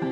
Trees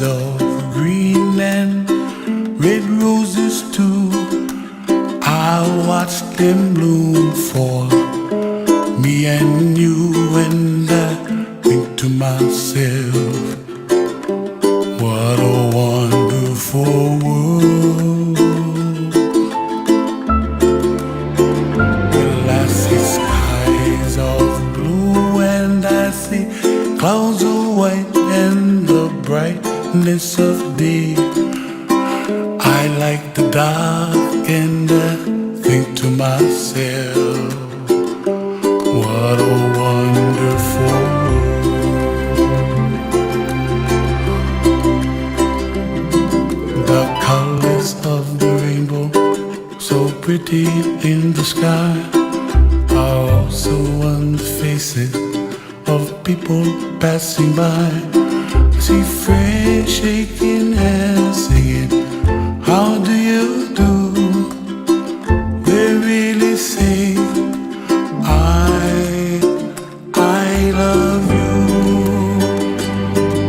of Greenland, red roses too. I watch them bloom for me and you, and I think to myself, what a wonderful world. Well, I see skies of blue and I see clouds of white and the brightness of day. I like the dark and I think to myself, what a wonderful world. The colors of the rainbow, so pretty in the sky, are also on the faces of people passing by. I see friends shaking hands, singing, how do you do? They really say, I love you.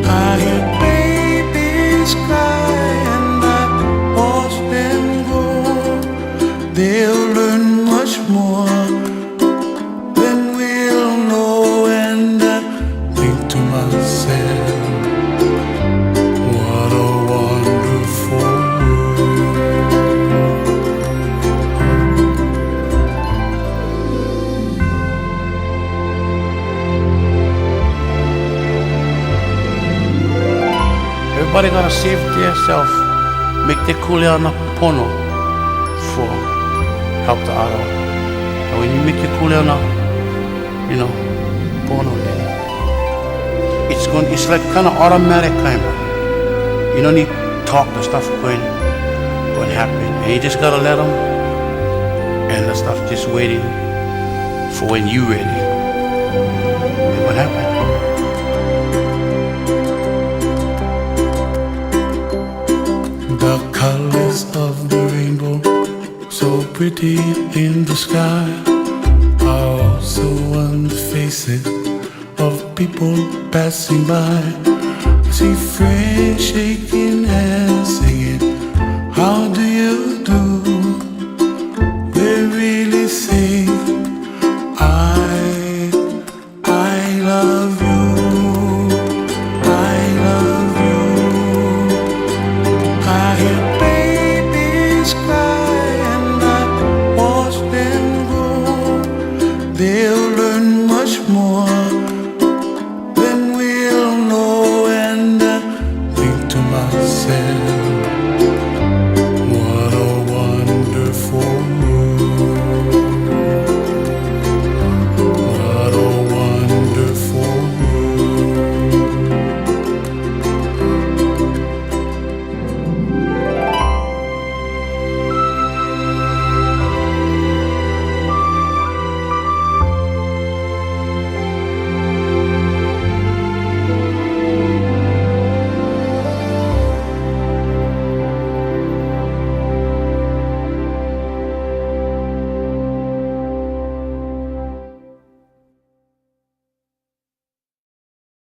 I hear babies cry and I watch them grow. They'll learn much more than we'll know, and I think to myself, what a wonderful world. Everybody gotta save themselves, make the kuleana pono for help the other. And when you make your kuleana, pono, then it's like kind of automatic kind of. You don't need to talk the stuff going happen, and you just gotta let them, and the stuff just waiting for when you ready. And what happened? The colors of the rainbow, so pretty in the sky, are also on the faces of people passing by. I see friends shaking hands, singing, how do you do? They really say, I love you.